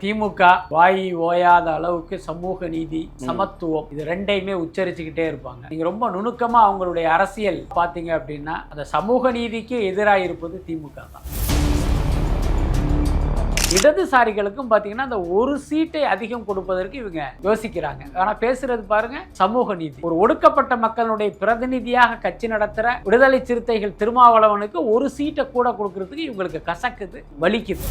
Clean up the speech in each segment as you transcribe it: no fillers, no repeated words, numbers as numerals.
திமுக வாய் ஓயாத அளவுக்கு சமூக நீதி, சமத்துவம் இது ரெண்டையுமே உச்சரிச்சுக்கிட்டே இருப்பாங்க. நீங்க ரொம்ப நுணுக்கமா அவங்களுடைய அரசியல் பாத்தீங்க அப்படின்னா அந்த சமூக நீதிக்கு எதிராக இருப்பது திமுக தான். இடதுசாரிகளுக்கும் பாத்தீங்கன்னா அந்த ஒரு சீட்டை அதிகம் கொடுப்பதற்கு இவங்க யோசிக்கிறாங்க. ஆனா பேசுறது பாருங்க சமூக நீதி. ஒரு ஒடுக்கப்பட்ட மக்களுடைய பிரதிநிதியாக கட்சி நடத்துற விடுதலை சிறுத்தைகள் திருமாவளவனுக்கு ஒரு சீட்டை கூட கொடுக்கறதுக்கு இவங்களுக்கு கசக்குது, வலிக்குது.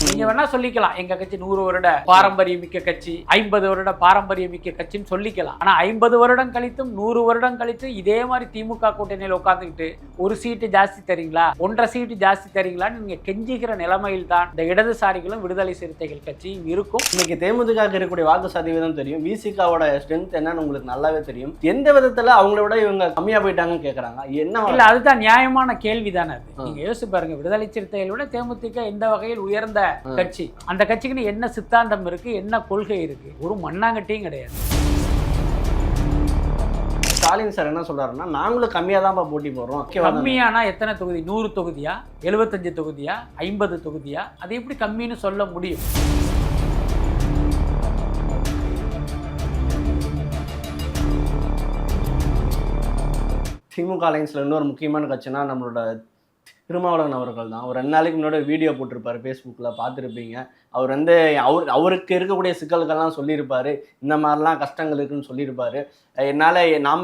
நீங்க வேணா சொல்லிக்கலாம் எங்க கட்சி 100 வருட பாரம்பரியம் மிக்க கட்சி, 50 வருட பாரம்பரியம் மிக்க கட்சின்னு சொல்லிக்கலாம். ஆனா 50 வருடம் கழித்தும் 100 வருடம் கழித்து இதே மாதிரி திமுக கூட்டணியில் உட்கார்ந்துக்கிட்டு ஒரு சீட்டு ஜாஸ்தி தரீங்களா, 1.5 சீட்டு ஜாஸ்தி தரீங்களான்னு நீங்க கெஞ்சிக்கிற நிலைமையில் தான் இந்த இடதுசாரிகளும் விடுதலை சிறுத்தைகள் கட்சியும் இருக்கும். இன்னைக்கு தேமுதிக இருக்கக்கூடிய வாக்கு சதவீதம் தெரியும், விசிகாவோட ஸ்ட்ரென்த் என்னன்னு உங்களுக்கு நல்லாவே தெரியும். எந்த விதத்துல அவங்கள விட இவங்க கம்மியா போயிட்டாங்கன்னு கேக்குறாங்க. என்ன இல்ல, அதுதான் நியாயமான கேள்வி தானே அது. நீங்க யோசிச்சு பாருங்க, விடுதலை சிறுத்தைகளை விட தேமுதிக எந்த வகையில் உயர்ந்த கட்சி? அந்த கட்சிக்கு என்ன சித்தாந்தம் இருக்கு, என்ன கொள்கை இருக்கு? ஒரு மண்ணாங்கட்டியும் கிடையாது. ஸ்டாலின் சார் என்ன சொல்றாருன்னா, நாங்களும் கம்மியா தான் போட்டி போடுறோம். கம்மியானா எத்தனை தொகுதி? 100 தொகுதியா, 75 தொகுதியா, 50 தொகுதியா? அது எப்படி கம்மின்னு சொல்ல முடியும்? திமுக அலைன்ஸ்ல இன்னொரு முக்கியமான கட்சினா நம்மளோட திருமாவளவன் அவர்கள் தான். ஒரு 2 நாளைக்கு முன்னாடி வீடியோ போட்டிருப்பாரு, ஃபேஸ்புக்கில் பார்த்துருப்பீங்க. அவர் வந்து அவருக்கு இருக்கக்கூடிய சிக்கல்கள்லாம் சொல்லியிருப்பாரு, இந்த மாதிரிலாம் கஷ்டங்கள் இருக்குன்னு சொல்லியிருப்பாரு. என்னால் நாம்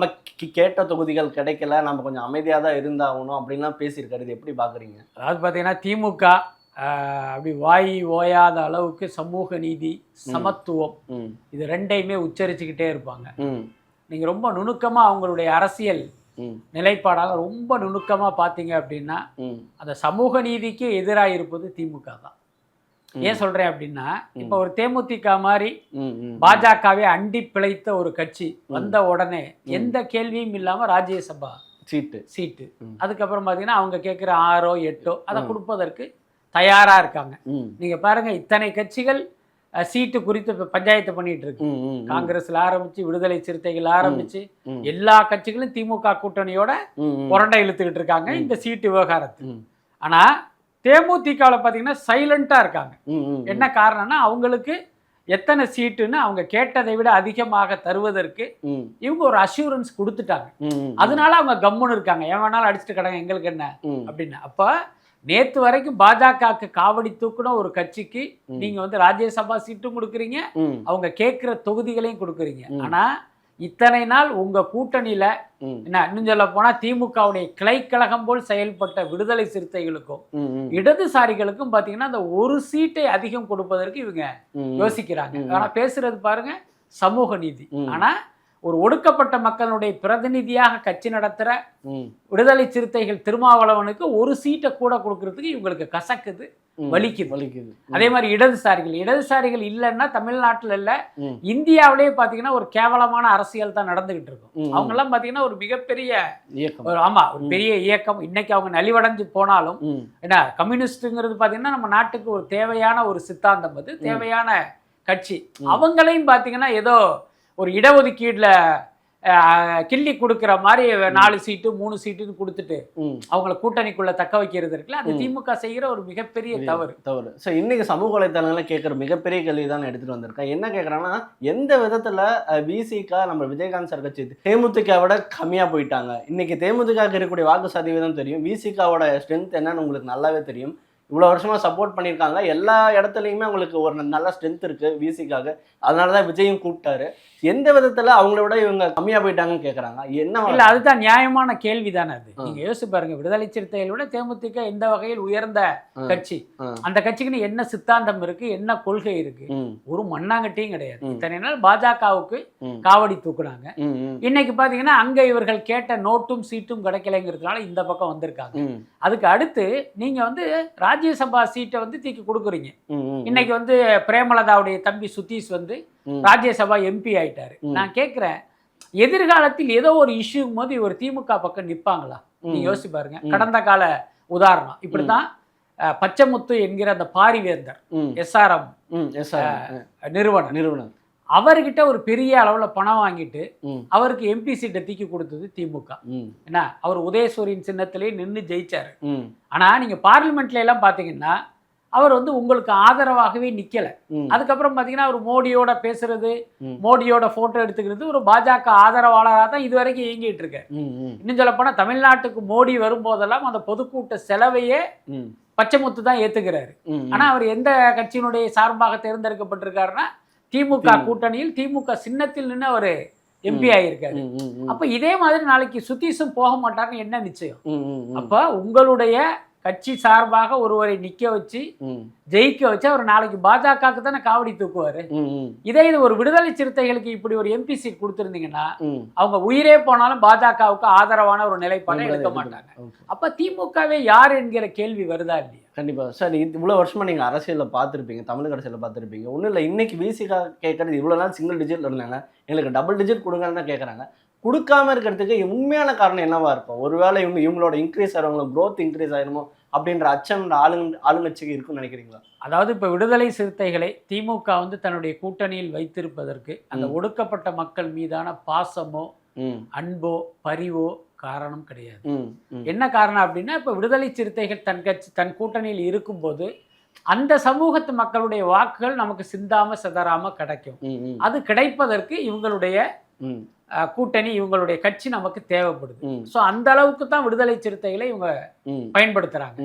கேட்ட தொகுதிகள் கிடைக்கல, நம்ம கொஞ்சம் அமைதியாக தான் இருந்தாகணும் அப்படின்லாம் பேசியிருக்காரு. இது எப்படி பார்க்குறீங்க? அதாவது பார்த்தீங்கன்னா திமுக அப்படி வாய் ஓயாத அளவுக்கு சமூக நீதி, சமத்துவம் இது ரெண்டையுமே உச்சரிச்சுக்கிட்டே இருப்பாங்க. நீங்கள் ரொம்ப நுணுக்கமாக அவங்களுடைய அரசியல் நிலைப்பாடாக ரொம்ப நுணுக்கமா பாத்தீங்க அப்படின்னா அந்த சமூக நீதிக்கு எதிராக இருப்பது திமுக தான். ஏன் சொல்றேன் அப்படின்னா, இப்ப ஒரு தேமுதிக மாதிரி பாஜகவே அண்டி பிழைத்த ஒரு கட்சி வந்த உடனே எந்த கேள்வியும் இல்லாம ராஜ்யசபா சீட்டு அதுக்கப்புறம் பாத்தீங்கன்னா அவங்க கேட்கிற 6ஓ 8ஓ அதை கொடுப்பதற்கு தயாரா இருக்காங்க. நீங்க பாருங்க, இத்தனை கட்சிகள் சீட்டு குறித்து பஞ்சாயத்து பண்ணிட்டு இருக்கு. காங்கிரஸ்ல ஆரம்பிச்சு, விடுதலை சிறுத்தைகள் ஆரம்பிச்சு, எல்லா கட்சிகளும் திமுக கூட்டணியோட புரண்டை இழுத்துக்கிட்டு இருக்காங்க இந்த சீட்டு விவகாரத்துக்கு. ஆனா தேமுதிகவில் பாத்தீங்கன்னா சைலண்டா இருக்காங்க. என்ன காரணம்னா, அவங்களுக்கு எத்தனை சீட்டுன்னு அவங்க கேட்டதை விட அதிகமாக தருவதற்கு இவங்க ஒரு அஷூரன்ஸ் கொடுத்துட்டாங்க. அதனால அவங்க கம்முன்னு இருக்காங்க. ஏன் வேணாலும் அடிச்சுட்டு கிடங்க, எங்களுக்கு என்ன அப்படின்னு. அப்ப நேத்து வரைக்கும் பாஜகவுக்கு காவடி தூக்குன ஒரு கட்சிக்கு நீங்க வந்து ராஜ்யசபா சீட்டும் கொடுக்குறீங்க, அவங்க கேட்கிற தொகுதிகளையும் கொடுக்குறீங்க. ஆனா இத்தனை நாள் உங்க கூட்டணியில என்ன இன்னும் சொல்ல போனா திமுகவுடைய கிளைக்கழகம் போல் செயல்பட்ட விடுதலை சிறுத்தைகளுக்கும் இடதுசாரிகளுக்கும் பாத்தீங்கன்னா அந்த ஒரு சீட்டை அதிகம் கொடுப்பதற்கு இவங்க யோசிக்கிறாங்க. ஆனா பேசுறது பாருங்க சமூக நீதி. ஆனா ஒரு ஒடுக்கப்பட்ட மக்களுடைய பிரதிநிதியாக கட்சி நடத்துற விடுதலை சிறுத்தைகள் திருமாவளவனுக்கு ஒரு சீட்டை கூட கொடுக்கறதுக்கு இவங்களுக்கு கசக்குது, வலிக்குது. அதே மாதிரி இடதுசாரிகள் இல்லைன்னா தமிழ்நாட்டுல இல்ல இந்தியாவிலேயே பாத்தீங்கன்னா ஒரு கேவலமான அரசியல் தான் நடந்துகிட்டு இருக்கும். அவங்க எல்லாம் பாத்தீங்கன்னா ஒரு மிகப்பெரிய ஒரு பெரிய இயக்கம். இன்னைக்கு அவங்க நலிவடைஞ்சு போனாலும் என்ன கம்யூனிஸ்ட்ங்கிறது பாத்தீங்கன்னா நம்ம நாட்டுக்கு ஒரு தேவையான ஒரு சித்தாந்தம், அது தேவையான கட்சி. அவங்களையும் பாத்தீங்கன்னா ஏதோ ஒரு இடஒதுக்கீடுல கிள்ளி கொடுக்கிற மாதிரி 4 சீட்டு 3 சீட்டுன்னு கொடுத்துட்டு அவங்கள கூட்டணிக்குள்ள தக்க வைக்கிறது இருக்குல்ல, அது திமுக செய்கிற ஒரு மிகப்பெரிய தவறு. ஸோ இன்னைக்கு சமூக வலைத்தளங்களை கேட்குற மிகப்பெரிய கேள்வி தான் எடுத்துட்டு வந்திருக்கேன். என்ன கேட்குறாங்கன்னா, எந்த விதத்துல விசிக நம்ம விஜயகாந்த் சார் கட்சி தேமுதிகவோட கம்மியா போயிட்டாங்க? இன்னைக்கு தேமுதிக இருக்கக்கூடிய வாக்கு சதவீதம் தெரியும், விசிகாவோட ஸ்ட்ரென்த் என்னன்னு உங்களுக்கு நல்லாவே தெரியும். இவ்வளோ வருஷமாக சப்போர்ட் பண்ணியிருக்காங்க, எல்லா இடத்துலையுமே அவங்களுக்கு ஒரு நல்ல ஸ்ட்ரென்த் இருக்குது விசிகாக. அதனால தான் விஜயும் கூப்பிட்டாரு. எந்த விதத்தில் அவங்கள விட இவங்க கம்மியாக போயிட்டாங்கன்னு கேட்குறாங்க. என்ன இல்லை, அதுதான் நியாயமான கேள்வி தானே அது. நீங்கள் யோசிச்சு பாருங்க, விடுதலை சிறுத்தைகளை விட தேமுதிக எந்த வகையில் உயர்ந்த கட்சி? அந்த கட்சிக்கு என்ன சித்தாந்தம் இருக்கு, என்ன கொள்கை இருக்கு? ஒரு மண்ணாங்கட்டியும் கிடையாது. இத்தனை நாள் பாஜகவுக்கு காவடி தூக்குனாங்க. இன்னைக்கு பாத்தீங்கன்னா அங்க இவர்கள் கேட்ட நோட்டும் சீட்டும் கிடைக்கலைங்கிறதுனால இந்த பக்கம் வந்திருக்காங்க. அதுக்கு அடுத்து நீங்க வந்து ராஜ்யசபா சீட்டை வந்து தூக்கி கொடுக்குறீங்க. இன்னைக்கு வந்து பிரேமலதாவுடைய தம்பி சுதீஷ் வந்து ராஜ்யசபா எம்பி ஆயிட்டாரு. நான் கேட்கிறேன், எதிர்காலத்தில் ஏதோ ஒரு இஷ்யூங்கும் போது இவர் திமுக பக்கம் நிற்பாங்களா? நீங்க யோசிச்சு பாருங்க. கடந்த கால உதாரணம் இப்படிதான். பச்சைமுத்து என்கிற அந்த பாரிவேந்தர் SRM நிறுவனம் அவர்கிட்ட ஒரு பெரிய அளவுல பணம் வாங்கிட்டு அவருக்கு எம்பி சீட்டை தூக்கி கொடுத்தது திமுக. என்ன, அவர் உதயசூரியன் சின்னத்திலே நின்று ஜெயிச்சாரு. ஆனா நீங்க பார்லிமெண்ட்ல எல்லாம் பாத்தீங்கன்னா அவர் வந்து உங்களுக்கு ஆதரவாகவே நிக்கல. அதுக்கப்புறம் பாத்தீங்கன்னா அவர் மோடியோட பேசுறது, மோடியோட போட்டோ எடுத்துக்கிறது ஒரு பாஜக ஆதரவாளராக தான் இதுவரைக்கும் இயங்கிட்டு இருக்க. இன்னும் சொல்ல போனா தமிழ்நாட்டுக்கு மோடி வரும்போதெல்லாம் அந்த பொதுக்கூட்ட செலவையே பச்சைமுத்து தான் ஏத்துக்கிறாரு. ஆனா அவர் எந்த கட்சியினுடைய சார்பாக தேர்ந்தெடுக்கப்பட்டிருக்காருன்னா திமுக கூட்டணியில் திமுக சின்னத்தில் நின்று அவர் எம்பி ஆகியிருக்காரு. அப்ப இதே மாதிரி நாளைக்கு சுதீஷும் போக மாட்டாருன்னு என்ன நிச்சயம்? அப்ப உங்களுடைய கட்சி சார்பாக ஒருவரை நிக்க வச்சு ஜெயிக்க வச்சு அவர் நாளைக்கு பாஜகவுக்கு தானே காவடி தூக்குவாரு. இதே இது ஒரு விடுதலை சிறுத்தைகளுக்கு இப்படி ஒரு எம்பி சீட் கொடுத்திருந்தீங்கன்னா அவங்க உயிரே போனாலும் பாஜகவுக்கு ஆதரவான ஒரு நிலைப்பாட்டை எடுக்க மாட்டாங்க. அப்ப திமுகவே யார் என்கிற கேள்வி வருதா இல்லையா? கண்டிப்பா சார். இவ்வளவு வருஷமா நீங்க அரசியலில் பார்த்துருப்பீங்க, தமிழக அரசியலில் பார்த்துருப்பீங்க. ஒன்றும் இல்லை, இன்னைக்கு விசிகா கேட்கறது இவ்வளவு நாள் சிங்கிள் டிஜிட்ல இருந்தாங்க, எங்களுக்கு டபுள் டிஜிட் கொடுங்கன்னு தான் கேட்கறாங்க. கொடுக்காம இருக்கிறதுக்கு உண்மையான காரணம் என்னவா இருக்கும்? ஒருவேளை இவங்களோட இன்க்ரீஸ் ஆகிறவங்க க்ரோத் இன்க்ரீஸ் ஆயிருமோ அப்படின்ற அச்சம் ஆளுங்கட்சிக்கு இருக்குன்னு நினைக்கிறீங்களா? அதாவது இப்ப விடுதலை சிறுத்தைகளை திமுக வந்து தன்னுடைய கூட்டணியில் வைத்திருப்பதற்கு அந்த ஒடுக்கப்பட்ட மக்கள் மீதான பாசமோ அன்போ பரிவோ காரணம் கிடையாது. என்ன காரணம் அப்படின்னா இப்ப விடுதலை சிறுத்தைகள் தன் கூட்டணியில் இருக்கும்போது அந்த சமூகத்து மக்களுடைய வாக்குகள் நமக்கு சிந்தாம சிதறாம கிடைக்கும். அது கிடைப்பதற்கு இவங்களுடைய கூட்டணி இவங்களுடைய கட்சி நமக்கு தேவைப்படுது. ஸோ அந்த அளவுக்கு தான் விடுதலை சிறுத்தைகளை இவங்க பயன்படுத்துறாங்க.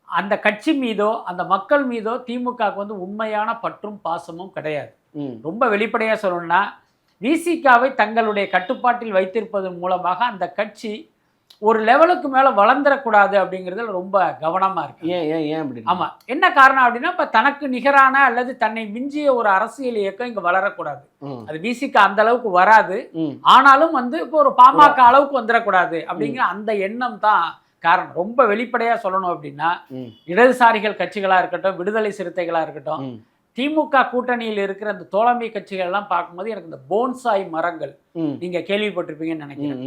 அந்த கட்சி மீதோ அந்த மக்கள் மீதோ திமுகவுக்கு வந்து உண்மையான பற்றும் பாசமும் கிடையாது. ரொம்ப வெளிப்படையா சொல்லணும்னா விசிகாவை தங்களுடைய கட்டுப்பாட்டில் வைத்திருப்பதன் மூலமாக அந்த கட்சி ஒரு லெவலுக்கு மேல வளர்ந்துடக்கூடாது அப்படிங்கிறதுல ரொம்ப கவனமா இருக்கு. ஆமா, என்ன காரணம் அப்படின்னா இப்ப தனக்கு நிகரான அல்லது தன்னை மிஞ்சிய ஒரு அரசியல் இயக்கம் இங்க வளரக்கூடாது. அது விசிகா அந்த அளவுக்கு வராது, ஆனாலும் வந்து இப்போ ஒரு பாமக அளவுக்கு வந்துடக்கூடாது அப்படிங்கிற அந்த எண்ணம் தான் காரணம். ரொம்ப வெளிப்படையா சொல்லணும் அப்படின்னா இடதுசாரிகள் கட்சிகளா இருக்கட்டும், விடுதலை சிறுத்தைகளா இருக்கட்டும், திமுக கூட்டணியில் இருக்கிற அந்த தோழமை கட்சிகள் எல்லாம் பார்க்கும்போது எனக்கு இந்த போன்சாய் மரங்கள் நீங்க கேள்விப்பட்டிருப்பீங்கன்னு நினைக்கிறேன்.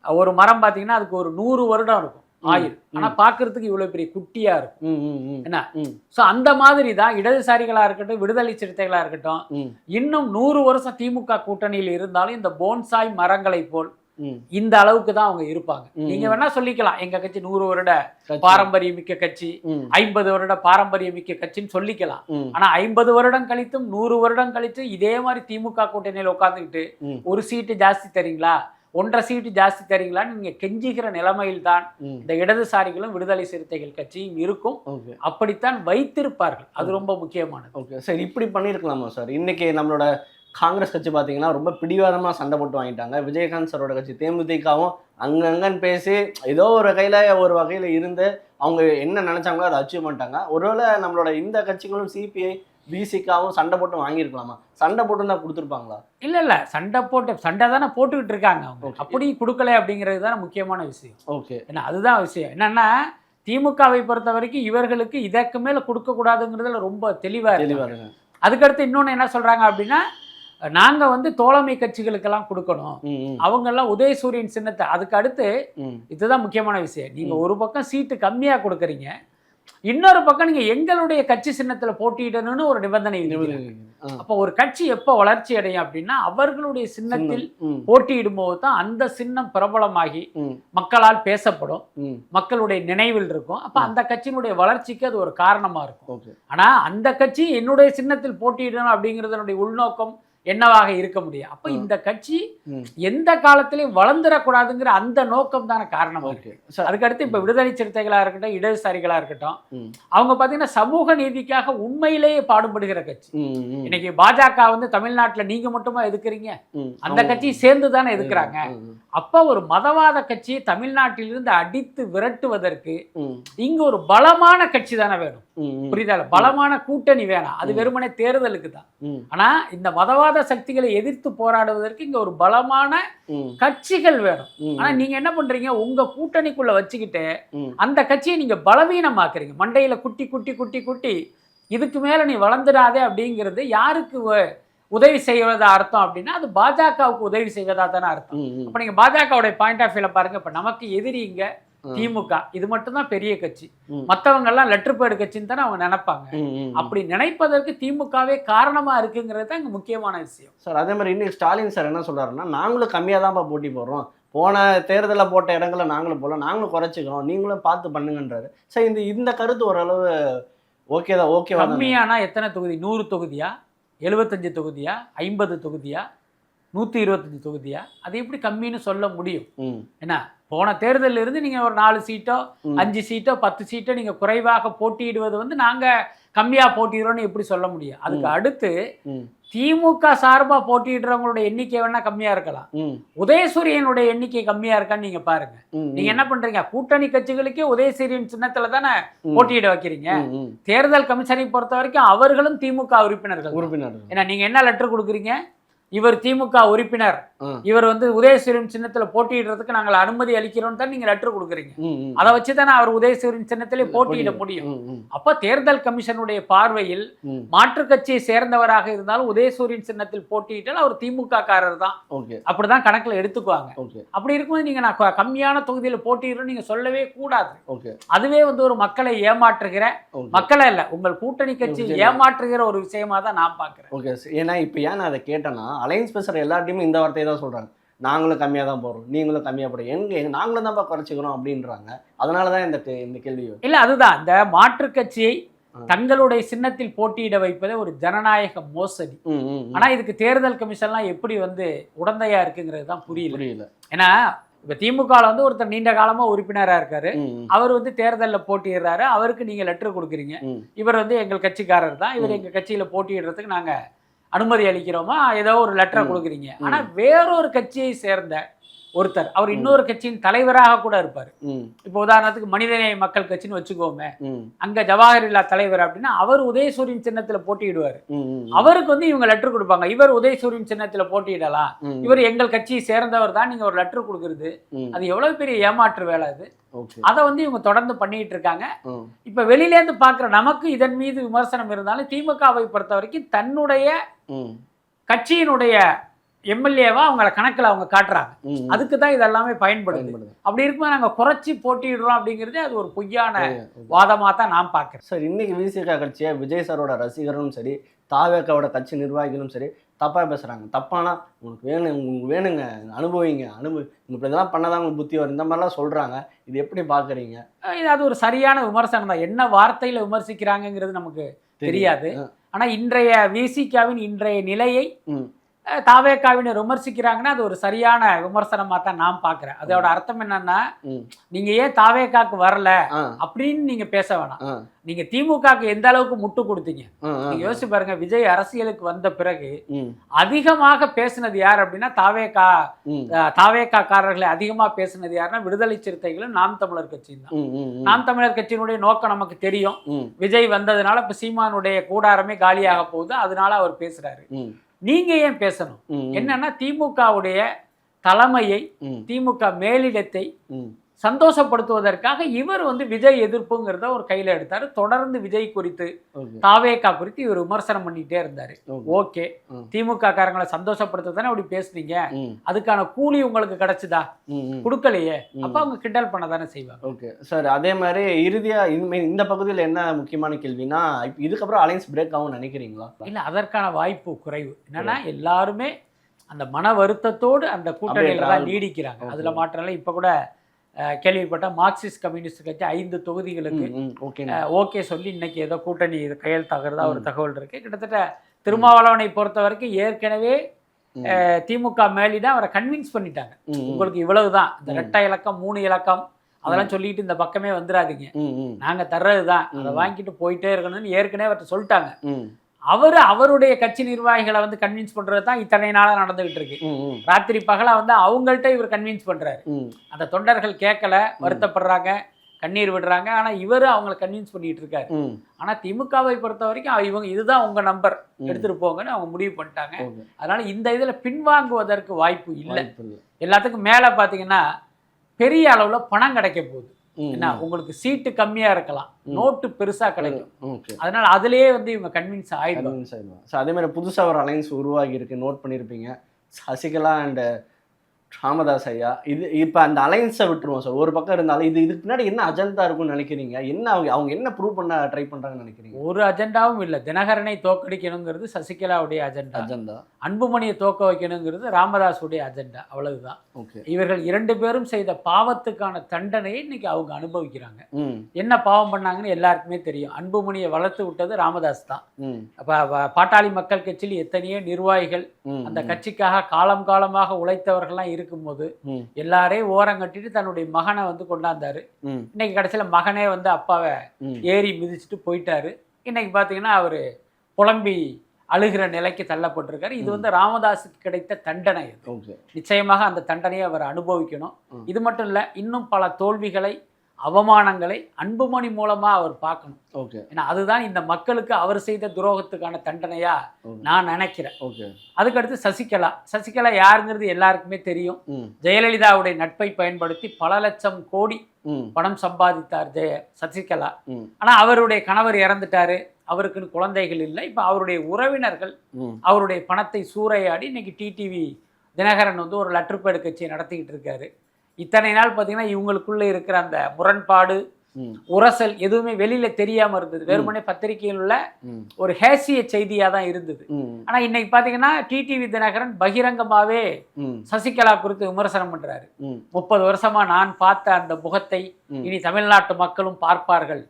ஒரு மரம் பாத்தீங்கன்னா அதுக்கு ஒரு 100 வருடம் இருக்கும் ஆயுள், ஆனா பாக்குறதுக்கு இவ்வளவு பெரிய குட்டியா இருக்கும். என்ன சோ அந்த மாதிரி தான் இடதுசாரிகளா இருக்கட்டும், விடுதலை சிறுத்தைகளா இருக்கட்டும், இன்னும் 100 வருஷம் திமுக கூட்டணியில் இருந்தாலும் இந்த போன்சாய் மரங்களை போல் இந்த அளவுக்கு தான் அவங்க இருப்பாங்க. நீங்க வேணா சொல்லிக்கலாம் எங்க கட்சி 100 வருட பாரம்பரியமிக்க கட்சி, 50 வருட பாரம்பரியமிக்க கட்சின்னு சொல்லிக்கலாம். ஆனா 50 வருடம் கழித்தும் 100 வருடம் கழித்து இதே மாதிரி திமுக கூட்டணியில் உட்கார்ந்துக்கிட்டு ஒரு சீட்டு ஜாஸ்தி தரீங்களா, 1.5 சீட்டு ஜாஸ்தி தரீங்களான்னு நீங்க கெஞ்சுகிற நிலைமையில் தான் இந்த இடதுசாரிகளும் விடுதலை சிறுத்தைகள் கட்சியும் இருக்கும். அப்படித்தான் வைத்திருப்பார்கள். அது ரொம்ப முக்கியமானது. ஓகே சார், இப்படி பண்ணியிருக்கலாமா சார்? இன்னைக்கு நம்மளோட காங்கிரஸ் கட்சி பார்த்தீங்கன்னா ரொம்ப பிடிவாதமாக சண்டை போட்டு வாங்கிட்டாங்க. விஜயகாந்த் சாரோட கட்சி தேமுதிகவும் அங்கங்கன்னு பேசி ஏதோ ஒரு வகையில் இருந்து அவங்க என்ன நினைச்சாங்களோ அதை அச்சீவ் பண்ணிட்டாங்க. ஒருவேளை நம்மளோட இந்த கட்சிகளும் சிபிஐ விசிகாவும் சண்டை போட்டு வாங்கியிருக்கலாமா? சண்டை போட்டு தான் கொடுத்துருப்பாங்களா? இல்ல சண்டை தானே போட்டுக்கிட்டு இருக்காங்க அவங்க. அப்படி கொடுக்கல அப்படிங்கிறது தானே முக்கியமான விஷயம். ஓகே, ஏன்னா அதுதான் விஷயம். என்னன்னா திமுகவை பொறுத்த வரைக்கும் இவர்களுக்கு இதற்கு மேல கொடுக்க கூடாதுங்கிறதுல ரொம்ப தெளிவா இருக்கு. அதுக்கடுத்து இன்னொன்னு என்ன சொல்றாங்க அப்படின்னா நாங்க வந்து தோழமை கட்சிகளுக்கெல்லாம் கொடுக்கணும், அவங்க எல்லாம் உதயசூரியன் சின்னத்தை. அதுக்கு அடுத்து இதுதான் முக்கியமான விஷயம். நீங்க ஒரு பக்கம் சீட்டு கம்மியா கொடுக்குறீங்க, இன்னொரு பக்கம் நீங்க எங்களுடைய கட்சி சின்னத்துல போட்டியிடணும்னு ஒரு நிபந்தனை. அப்ப ஒரு கட்சி எப்ப வளர்ச்சி அடையும் அப்படின்னா அவர்களுடைய சின்னத்தில் போட்டியிடும் போது தான் அந்த சின்னம் பிரபலமாகி மக்களால் பேசப்படும், மக்களுடைய நினைவில் இருக்கும். அப்ப அந்த கட்சியினுடைய வளர்ச்சிக்கு அது ஒரு காரணமா இருக்கும். ஆனா அந்த கட்சி என்னுடைய சின்னத்தில் போட்டியிடணும் அப்படிங்கறதனுடைய உள்நோக்கம் என்னவாக இருக்க முடியும்? அப்ப இந்த கட்சி எந்த காலத்திலையும் வளர்ந்துடக்கூடாதுங்கிற அந்த நோக்கம் தான காரணமா இருக்கு. அதுக்கடுத்து இப்ப விடுதலை சிறுத்தைகளா இருக்கட்டும், இடதுசாரிகளா இருக்கட்டும், அவங்க பாத்தீங்கன்னா சமூக நீதிக்காக உண்மையிலேயே பாடுபடுகிற கட்சி. இன்னைக்கு பாஜக வந்து தமிழ்நாட்டுல நீங்க மட்டுமா எதுக்குறீங்க, அந்த கட்சியை சேர்ந்து தானே எதுக்குறாங்க. அப்ப ஒரு மதவாத கட்சியை தமிழ்நாட்டிலிருந்து அடித்து விரட்டுவதற்கு இங்க ஒரு பலமான கட்சி தானே வேணும். புரியுதா? பலமான கூட்டணி வேணாம். அது வெறுமனே தேர்தலுக்கு தான். ஆனா இந்த மதவாத சக்திகளை எதிர்த்து போராடுவதற்கு இங்க ஒரு பலமான கட்சிகள் வேணும். ஆனா நீங்க என்ன பண்றீங்க, உங்க கூட்டணிக்குள்ள வச்சுக்கிட்டு அந்த கட்சியை நீங்க பலவீனமாக்குறீங்க. மண்டையில குட்டி குட்டி குட்டி குட்டி இதுக்கு மேல நீ வளர்ந்துடாதே அப்படிங்கிறது யாருக்கு உதவி செய்வதா அர்த்தம் அப்படின்னா அது பாஜகவுக்கு உதவி செய்வதா தானே அர்த்தம். அப்ப நீங்க பாஜகவுடைய பாயிண்ட் ஆஃப் வியூல பாருங்க. இப்ப நமக்கு எதிரி இங்க திமுக, இது மட்டும் தான் பெரிய கட்சி, மத்தவங்க எல்லாம் லெட்டர் பேடு கட்சின்னு தானே அவங்க நினைப்பாங்க. அப்படி நினைப்பதற்கு திமுகவே காரணமா இருக்குங்கிறது தான் இங்க முக்கியமான விஷயம் சார். அதே மாதிரி இன்னைக்கு ஸ்டாலின் சார் என்ன சொல்றாருன்னா நாங்களும் கம்மியா தான் போட்டி போடுறோம், போன தேர்தலில் போட்ட இடங்களை நாங்களும் போல, நாங்களும் குறைச்சிக்கிறோம், நீங்களும் பார்த்து பண்ணுங்கன்றாரு. சார் இந்த கருத்து ஓரளவு ஓகே தான், ஓகேவா தானே? கம்மியானா எத்தனை தொகுதி? 100 தொகுதியா, 75 தொகுதியா, 50 தொகுதியா, 125 தொகுதியா? அது எப்படி கம்மின்னு சொல்ல முடியும்? என்ன, போன தேர்தலில் இருந்து நீங்க ஒரு 4 சீட்டோ 5 சீட்டோ 10 சீட்டோ நீங்க குறைவாக போட்டியிடுவது வந்து நாங்க கம்மியா போட்டிடுறோம்னு எப்படி சொல்ல முடியும்? அதுக்கு அடுத்து திமுக சார்பா போட்டியிடுறவங்களோட எண்ணிக்கை வேணா கம்மியா இருக்கலாம், உதயசூரியனுடைய எண்ணிக்கை கம்மியா இருக்கான்னு நீங்க பாருங்க. நீங்க என்ன பண்றீங்க? கூட்டணி கட்சிகளுக்கே உதயசூரியன் சின்னத்துல தானே போட்டியிட வைக்கிறீங்க. தேர்தல் கமிஷனை பொறுத்த வரைக்கும் அவர்களும் திமுக உறுப்பினர்கள். ஏன்னா நீங்க என்ன லெட்டர் கொடுக்குறீங்க? இவர் திமுக உறுப்பினர், இவர் வந்து உதயசூரியன் சின்னத்துல போட்டியிடுறதுக்கு நாங்கள் அனுமதி அளிக்கிறோம் தான் நீங்க லெட்டர் கொடுக்குறீங்க. அதை வச்சுதானே அவர் உதயசூரியன் சின்னத்திலே போட்டியிட முடியும். அப்ப தேர்தல் கமிஷனுடைய பார்வையில் மாற்று கட்சியை சேர்ந்தவராக இருந்தாலும் உதயசூரியன் சின்னத்தில் போட்டியிட்டால் அவர் திமுக காரர் தான், அப்படிதான் கணக்குல எடுத்துக்குவாங்க. அப்படி இருக்கும்போது நீங்க நான் கம்மியான தொகுதியில போட்டியிடுறோம் நீங்க சொல்லவே கூடாது. அதுவே வந்து ஒரு மக்களை ஏமாற்றுகிற, மக்களை இல்ல உங்கள் கூட்டணி கட்சி ஏமாற்றுகிற ஒரு விஷயமா தான் நான் பாக்குறேன். ஏன்னா இப்ப ஏன் நான் அதை கேட்டேன்னா, அலையன்ஸ் பேசுற எல்லாத்தையுமே இந்த வார்த்தையை தான் சொல்றாங்க. நாங்களும் கம்மியாக தான் போடுறோம், நீங்களும் கம்மியாக போடுறோம், நாங்களும் தான் குறைச்சிக்கிறோம் அப்படின்றாங்க. அதனால தான் இந்த கேள்வி இல்லை. அதுதான் இந்த மாற்று கட்சியை தங்களுடைய சின்னத்தில் போட்டியிட வைப்பதே ஒரு ஜனநாயக மோசடி. ஆனா இதுக்கு தேர்தல் கமிஷன்லாம் எப்படி வந்து உடந்தையா இருக்குங்கிறது தான் புரியல. ஏன்னா இப்ப திமுக வந்து ஒருத்தர் நீண்ட காலமா உறுப்பினரா இருக்காரு, அவர் வந்து தேர்தலில் போட்டியிடுறாரு, அவருக்கு நீங்க லெட்டர் கொடுக்குறீங்க, இவர் வந்து எங்கள் கட்சிக்காரர் தான், இவர் எங்க கட்சியில போட்டியிடுறதுக்கு நாங்க அனுமதி அளிக்கிறோமா, ஏதோ ஒரு லெட்டரை கொடுக்குறீங்க. ஆனா வேறொரு கட்சியை சேர்ந்த ஒருத்தர், அவர் இன்னொரு கட்சியின் தலைவராக கூட இருப்பாரு. இப்போ உதாரணத்துக்கு மனிதநேய மக்கள் கட்சின்னு வச்சுக்கோமே, அங்க ஜவாஹர்லா தலைவர் அப்படின்னா அவர் உதயசூரியன் சின்னத்துல போட்டியிடுவாரு. அவருக்கு வந்து இவங்க லெட்டர் கொடுப்பாங்க, இவர் உதயசூரியன் சின்னத்துல போட்டியிடலாம், இவர் எங்கள் கட்சியை சேர்ந்தவர் தான், நீங்க ஒரு லெட்டர் கொடுக்குறது அது எவ்வளவு பெரிய ஏமாற்று வேலை அது. அதை வந்து இவங்க தொடர்ந்து பண்ணிட்டு இருக்காங்க. இப்ப வெளியில இருந்து பாக்குற நமக்கு இதன் மீது விமர்சனம் இருந்தாலும் திமுகவை பொறுத்த வரைக்கும் தன்னுடைய கட்சியினுடைய எம்எல்ஏவா அவங்கள கணக்கில் அவங்க காட்டுறாங்க. அதுக்கு தான் இதெல்லாமே பயன்படுது. அப்படி இருக்கும்போது நாங்கள் குறைச்சி போட்டிடுறோம் அப்படிங்கிறது அது ஒரு பொய்யான வாதமாக தான் நான் பார்க்குறேன். சார், இன்னைக்கு விசிக கட்சியை விஜய் சாரோட ரசிகர்களும் சரி, தாவேக்காவோட கட்சி நிர்வாகிகளும் சரி தப்பாக பேசுகிறாங்க. தப்பானா உங்களுக்கு வேணுங்க அனுபவிங்க, இப்படி இதெல்லாம் பண்ணாதான் உங்களுக்கு புத்தி வரும், இந்த மாதிரிலாம் சொல்கிறாங்க. இது எப்படி பார்க்குறீங்க? இது அது ஒரு சரியான விமர்சனம் தான். என்ன வார்த்தையில் விமர்சிக்கிறாங்கங்கிறது நமக்கு தெரியாது. ஆனால் இன்றைய விசிகாவின் இன்றைய நிலையை தாவேக்காவினர் விமர்சிக்கிறாங்கன்னா அது ஒரு சரியான விமர்சனமா தான் நான் பாக்குறேன். அதோட அர்த்தம் என்னன்னா, நீங்க ஏன் தாவேக்காக்கு வரல அப்படின்னு நீங்க பேச வேணாம். நீங்க திமுகக்கு எந்த அளவுக்கு முட்டு கொடுத்தீங்க நீங்க யோசிச்சு பாருங்க. விஜய் அரசியலுக்கு வந்த பிறகு அதிகமாக பேசினது யார் அப்படின்னா தாவேக்காரர்களை அதிகமா பேசினது யாருன்னா விடுதலை சிறுத்தைகளும் நாம் தமிழர் கட்சியும் தான். நாம் தமிழர் கட்சியினுடைய நோக்கம் நமக்கு தெரியும். விஜய் வந்ததுனால இப்ப சீமானுடைய கூடாரமே காலியாக போகுது, அதனால அவர் பேசுறாரு. நீங்க ஏன் பேசணும்? என்னன்னா திமுகவுடைய தலைமையை, திமுக மேலிடத்தை சந்தோஷப்படுத்துவதற்காக இவர் வந்து விஜய் எதிர்ப்புங்கிறத ஒரு கையில எடுத்தாரு. தொடர்ந்து விஜய் குறித்து, தாவேக்கா குறித்து இவர் விமர்சனம் பண்ணிட்டே இருந்தாரு. ஓகே, திமுக காரங்களை சந்தோஷப்படுத்துவதானே அப்படி பேசுனீங்க, அதுக்கான கூலி உங்களுக்கு கிடைச்சுதா? கொடுக்கலையே, அப்ப அவங்க கிண்டல் பண்ண தானே செய்வாங்க. ஓகே சார், அதே மாதிரி இறுதியா இந்த பகுதியில் என்ன முக்கியமான கேள்வினா, இதுக்கப்புறம் அலையன்ஸ் பிரேக் ஆகும் நினைக்கிறீங்களா? இல்ல, அதற்கான வாய்ப்பு குறைவு. என்னன்னா எல்லாருமே அந்த மன வருத்தத்தோடு அந்த கூட்டணியில தான் நீடிக்கிறாங்க. அதுல மாற்றம். இப்ப கூட கேள்விப்பட்ட மார்க்சிஸ்ட் கம்யூனிஸ்ட் கட்சி 5 தொகுதிகளுக்கு ஓகே சொல்லி இன்னைக்கு ஏதோ கூட்டணி கையெழுத்தாகிறதா ஒரு தகவல் இருக்கு. கிட்டத்தட்ட திருமாவளவனை பொறுத்த வரைக்கும் ஏற்கனவே திமுக மேலிடம் அவரை கன்வின்ஸ் பண்ணிட்டாங்க. உங்களுக்கு இவ்வளவுதான், இந்த 2 இலக்கம் 3 இலக்கம் அதெல்லாம் சொல்லிட்டு இந்த பக்கமே வந்துடாதீங்க, நாங்க தர்றதுதான், அதை வாங்கிட்டு போயிட்டே இருக்கணும்னு ஏற்கனவே அவர்கிட்ட சொல்லிட்டாங்க. அவருடைய கட்சி நிர்வாகிகளை வந்து கன்வின்ஸ் பண்றது தான் இத்தனை நாளா நடந்துகிட்டு இருக்கு. ராத்திரி பகலா வந்து அவங்கள்ட்ட இவர் கன்வின்ஸ் பண்றாரு. அந்த தொண்டர்கள் கேட்கல, வருத்தப்படுறாங்க, கண்ணீர் விடுறாங்க. ஆனா இவரு அவங்களை கன்வின்ஸ் பண்ணிட்டு இருக்காரு. ஆனா திமுகவை பொறுத்த வரைக்கும் இவங்க இதுதான் உங்க நம்பர், எடுத்துட்டு போங்கன்னு அவங்க முடிவு பண்ணிட்டாங்க. அதனால இந்த இதுல பின்வாங்குவதற்கு வாய்ப்பு இல்லை. எல்லாத்துக்கும் மேல பாத்தீங்கன்னா பெரிய அளவுல பணம் கிடைக்க போகுது. என்ன, உங்களுக்கு சீட்டு கம்மியா இருக்கலாம், நோட்டு பெருசா கிடைக்கும். அதனால அதுலயே வந்து இவங்க கன்வின்ஸ் ஆயிடுவாங்க. அதே மாதிரி புதுசா ஒரு அலைன்ஸ் உருவாகி இருக்கு, நோட் பண்ணிருப்பீங்க. சசிகலா அண்ட் ராமதாஸ் ஐயா, இது இப்போ அந்த அலைன்ஸை விட்டுருவோம் சார், ஒரு பக்கம் இருந்தாலும் இதுக்கு பின்னாடி என்ன அஜெண்டா இருக்கும்னு நினைக்கிறீங்க? என்ன அவங்க என்ன ப்ரூவ் பண்ண ட்ரை பண்றாங்கன்னு நினைக்கிறீங்க? ஒரு அஜெண்டாவும் இல்லை. தினகரனை தோற்கடிக்கணுங்கிறது சசிகலாவுடைய அஜெண்டா. அன்புமணியை தோக்க வைக்கணுங்கிறது ராமதாஸுடைய அஜெண்டா. அவ்வளவுதான். இவர்கள் 2 பேரும் செய்த பாவத்துக்கான தண்டனையை இன்னைக்கு அவங்க அனுபவிக்கிறாங்க. என்ன பாவம் பண்ணாங்கன்னு எல்லாருக்குமே தெரியும். அன்புமணியை வளர்த்து விட்டது ராமதாஸ் தான். பாட்டாளி மக்கள் கட்சியில் எத்தனையோ நிர்வாகிகள் அந்த கட்சிக்காக காலம் காலமாக உழைத்தவர்கள்லாம் இருக்கும்போது எல்லாரையும் ஓரம் கட்டிட்டு தன்னுடைய மகனை வந்து கொண்டாந்தாரு. இன்னைக்கு கடைசியில மகனே வந்து அப்பாவை ஏறி மிதிச்சுட்டு போயிட்டாரு. இன்னைக்கு பாத்தீங்கன்னா அவரு புலம்பி அழுகிற நிலைக்கு தள்ளப்பட்டிருக்காரு. இது வந்து ராமதாஸுக்கு கிடைத்த தண்டனை. நிச்சயமாக அந்த தண்டனையை அவர் அனுபவிக்கணும். இது மட்டும் இல்ல, இன்னும் பல தோல்விகளை அவமானங்களை அன்புமணி மூலமா அவர் பார்க்கணும். ஏன்னா அதுதான் இந்த மக்களுக்கு அவர் செய்த துரோகத்துக்கான தண்டனையா நான் நினைக்கிறேன். அதுக்கடுத்து சசிகலா யாருங்கிறது எல்லாருக்குமே தெரியும். ஜெயலலிதாவுடைய நட்பை பயன்படுத்தி பல லட்சம் கோடி பணம் சம்பாதித்தார் சசிகலா. ஆனா அவருடைய கணவர் இறந்துட்டாரு, அவருக்கு குழந்தைகள் இல்லை. இப்ப அவருடைய உறவினர்கள் அவருடைய பணத்தை சூறையாடி இன்னைக்கு டிடிவி தினகரன் வந்து ஒரு லெட்டர்பேடு கட்சியை நடத்திக்கிட்டு இருக்காரு. இத்தனை நாள் பார்த்தீங்கன்னா இவங்களுக்குள்ள இருக்கிற அந்த முரண்பாடு, உரசல் எதுவுமே வெளியில தெரியாம இருந்தது. வெறுமனே பத்திரிகையில் உள்ள ஒரு ஹேசிய செய்தியா தான் இருந்தது. ஆனா இன்னைக்கு பாத்தீங்கன்னா டிடிவி தினகரன் பகிரங்கமாவே சசிகலா குறித்து விமர்சனம் பண்றாரு. 30 வருஷமா நான் பார்த்த அந்த முகத்தை இனி தமிழ்நாட்டு மக்களும் பார்ப்பார்கள்.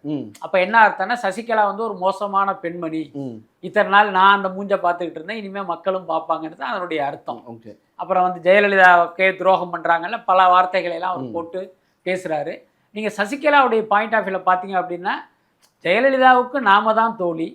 அப்ப என்ன அர்த்தம்னா சசிகலா வந்து ஒரு மோசமான பெண்மணி, இத்தனை நாள் நான் அந்த மூஞ்ச பார்த்துக்கிட்டு இருந்தேன், இனிமே மக்களும் பார்ப்பாங்கன்னு தான் அதனுடைய அர்த்தம். அப்புறம் வந்து ஜெயலலிதாவுக்கே துரோகம் பண்றாங்கல்ல, பல வார்த்தைகளை எல்லாம் அவர் போட்டு பேசுறாரு. நீங்க சசிகலாவுடைய பாயிண்ட் ஆஃப் வியூல பாத்தீங்க அப்படின்னா, ஜெயலலிதாவுக்கு நாம தான் தோழி,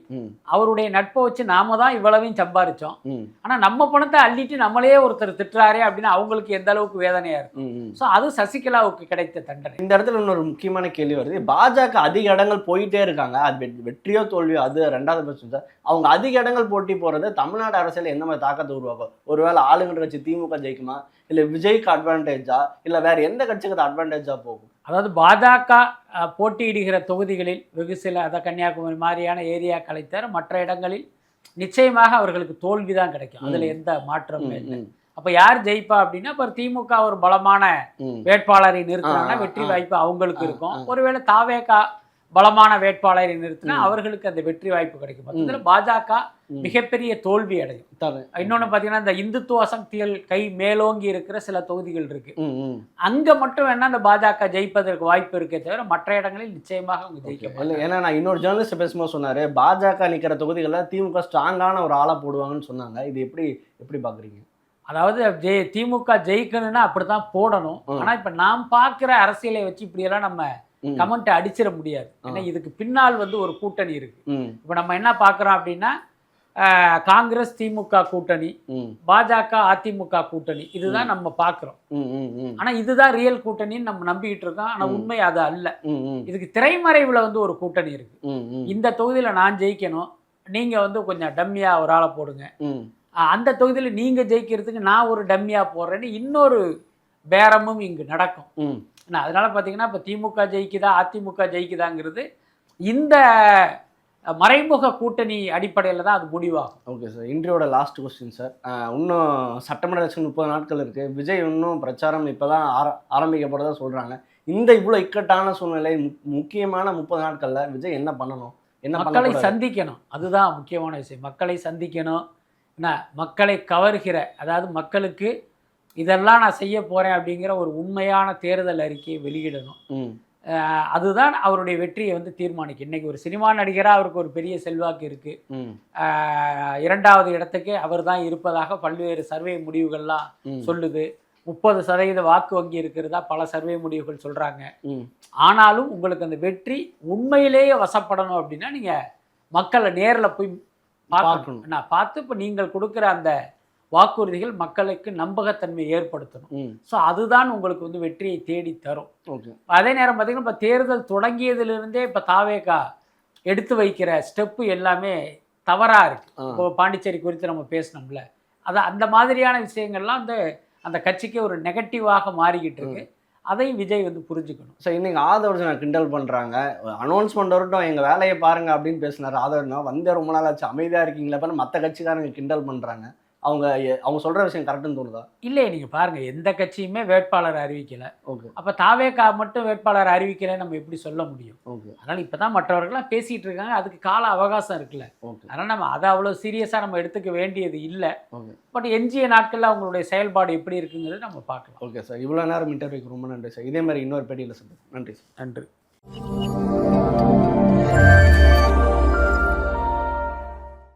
அவருடைய நட்பை வச்சு நாம தான் இவ்வளவையும் சம்பாரிச்சோம். ஆனா நம்ம பணத்தை அள்ளிட்டு நம்மளே ஒருத்தர் திட்டுறாரே அப்படின்னு அவங்களுக்கு எந்த அளவுக்கு வேதனையா இருக்கும். ஸோ அது சசிகலாவுக்கு கிடைத்த தண்டனை. இந்த இடத்துல இன்னொரு முக்கியமான கேள்வி வருது. பாஜக அதிக இடங்கள் போயிட்டே இருக்காங்க, அது வெற்றியோ தோல்வியோ அது ரெண்டாவது பட்சம் சார். அவங்க அதிக இடங்கள் போட்டி போறது தமிழ்நாடு அரசியல் எந்த மாதிரி தாக்கத்தை உருவாக்கும்? ஒருவேளை ஆளுங்கிற கட்சி திமுக ஜெயிக்குமா, இல்லை விஜய்க்கு அட்வான்டேஜா, இல்லை வேற எந்த கட்சிக்கு அட்வான்டேஜா போகும்? அதாவது பாஜக போட்டியிடுகிற தொகுதிகளில் வெகு சில, அதை கன்னியாகுமரி மாதிரியான ஏரியாக்களை தவிர மற்ற இடங்களில் நிச்சயமாக அவர்களுக்கு தோல்வி தான் கிடைக்கும். அதுல எந்த மாற்றமும் இல்லை. அப்ப யார் ஜெயிப்பா அப்படின்னா, இப்போ திமுக ஒரு பலமான வேட்பாளரை நிறுத்தினாங்கன்னா வெற்றி வாய்ப்பு அவங்களுக்கு இருக்கும். ஒருவேளை தாவேகா பலமான வேட்பாளரை நிறுத்தினா அவர்களுக்கு அந்த வெற்றி வாய்ப்பு கிடைக்கும். அதில் பாஜக மிகப்பெரிய தோல்வி அடையும். இன்னொன்னு பாத்தீங்கன்னா, இந்த இந்துத்துவ சக்திகள் கை மேலோங்கி இருக்கிற சில தொகுதிகள் இருக்கு, அங்க மட்டும் வேணா இந்த பாஜக ஜெயிப்பதற்கு வாய்ப்பு இருக்கே தவிர மற்ற இடங்களில் நிச்சயமாக அவங்க ஜெயிக்க. ஏன்னா நான் இன்னொரு ஜேர்னலிஸ்ட் பேசும்போது சொன்னாரு, பாஜக நிக்கிற தொகுதிகளில் திமுக ஸ்ட்ராங்கான ஒரு ஆளா போடுவாங்கன்னு சொன்னாங்க. இது எப்படி பாக்குறீங்க? அதாவது திமுக ஜெயிக்கணும்னா அப்படித்தான் போடணும். ஆனா இப்ப நாம் பார்க்கிற அரசியலை வச்சு இப்படியெல்லாம் நம்ம கமெண்ட் அடிச்சிட முடியாது. ஏன்னா இதுக்கு பின்னால் வந்து ஒரு கூட்டணி இருக்கு. இப்ப நம்ம என்ன பாக்குறோம் அப்படின்னா, காங்கிரஸ் திமுக கூட்டணி, பாஜக அதிமுக கூட்டணி, இதுதான் நம்ம பாக்குறோம். ஆனா இதுதான் ரியல் கூட்டணின்னு நம்ம நம்பிக்கிட்டு இருக்கோம். ஆனா உண்மை அது அல்ல. இதுக்கு திரைமறைவுல வந்து ஒரு கூட்டணி இருக்கு. இந்த தொகுதியில நான் ஜெயிக்கணும், நீங்க வந்து கொஞ்சம் டம்மியா ஒரு ஆளை போடுங்க, அந்த தொகுதியில நீங்க ஜெயிக்கிறதுக்கு நான் ஒரு டம்மியா போடுறேன்னு இன்னொரு பேரமும் இங்கு நடக்கும். அதனால பார்த்தீங்கன்னா, இப்போ திமுக ஜெயிக்குதா அதிமுக ஜெயிக்குதாங்கிறது இந்த மறைமுக கூட்டணி அடிப்படையில் தான் அது முடிவாகும். ஓகே சார், இன்றையோட லாஸ்ட் கொஸ்டின் சார். இன்னும் சட்டமன்ற எலெக்ஷன் 30 நாட்கள் இருக்கு. விஜய் இன்னும் பிரச்சாரம் இப்போதான் ஆரம்பிக்கப்படுறதா சொல்றாங்க. இந்த இவ்வளோ இக்கட்டான சூழ்நிலை, முக்கியமான 30 நாட்கள்ல விஜய் என்ன பண்ணணும்? மக்களை சந்திக்கணும், அதுதான் முக்கியமான விஷயம். மக்களை சந்திக்கணும், என்ன மக்களை கவர்கிற, அதாவது மக்களுக்கு இதெல்லாம் நான் செய்ய போறேன் அப்படிங்கிற ஒரு உண்மையான தேர்தல் அறிக்கையை வெளியிடணும். அதுதான் அவருடைய வெற்றியை வந்து தீர்மானிக்கும். இன்னைக்கு ஒரு சினிமா நடிகராக அவருக்கு ஒரு பெரிய செல்வாக்கு இருக்கு. 2வது இடத்துக்கு அவர் தான் இருப்பதாக பல்வேறு சர்வே முடிவுகள்லாம் சொல்லுது. 30% வாக்கு வங்கி இருக்கிறதா பல சர்வே முடிவுகள் சொல்றாங்க. ஆனாலும் உங்களுக்கு அந்த வெற்றி உண்மையிலேயே வசப்படணும் அப்படின்னா நீங்க மக்களை நேரில் போய் பார்க்கணும். நான் பார்த்து இப்போ நீங்கள் கொடுக்குற அந்த வாக்குறுதிகள் மக்களுக்கு நம்பகத்தன்மை ஏற்படுத்தணும். ஸோ அதுதான் உங்களுக்கு வந்து வெற்றியை தேடி தரும். அதே நேரம் பார்த்தீங்கன்னா, இப்போ தேர்தல் தொடங்கியதிலிருந்தே இப்போ தாவேகா எடுத்து வைக்கிற ஸ்டெப்பு எல்லாமே தவறா இருக்கு. இப்போ பாண்டிச்சேரி குறித்து நம்ம பேசணும்ல, அந்த மாதிரியான விஷயங்கள்லாம் அந்த கட்சிக்கு ஒரு நெகட்டிவாக மாறிக்கிட்டு இருக்கு. அதையும் விஜய் வந்து புரிஞ்சுக்கணும். ஸோ இன்னைக்கு ஆதவர்ஜனை கிண்டல் பண்ணுறாங்க. அனௌன்ஸ்மெண்ட் வரட்டும், எங்கள் வேலையை பாருங்க அப்படின்னு பேசினார் ஆதவர்ஜனா. வந்து ரொம்ப நாள் ஆச்சு, அமைதியாக இருக்கீங்களா மற்ற கட்சிக்காரங்க கிண்டல் பண்ணுறாங்க. அவங்க சொல்ற விஷயம் கரெக்டுன்னு தோணுதா? இல்லை, நீங்கள் பாருங்கள், எந்த கட்சியுமே வேட்பாளர் அறிவிக்கலை. ஓகே. அப்போ தாவேகா மட்டும் வேட்பாளர் அறிவிக்கலை நம்ம எப்படி சொல்ல முடியும்? ஓகே. அதனால் இப்போ தான் மற்றவர்கள்லாம் பேசிகிட்டு இருக்காங்க, அதுக்கு கால அவகாசம் இருக்குல்ல. ஓகே. அதனால் நம்ம அதை அவ்வளோ சீரியஸாக நம்ம எடுத்துக்க வேண்டியது இல்லை. ஓகே. பட் எஞ்சிய நாட்களில் அவங்களுடைய செயல்பாடு எப்படி இருக்குங்கிறது நம்ம பார்க்கலாம். ஓகே சார், இவ்வளோ நேரம் இன்டர்வியூக்கு ரொம்ப நன்றி சார். இதே மாதிரி இன்னொரு பேட்டியில் சந்திப்போம். நன்றி சார். நன்றி.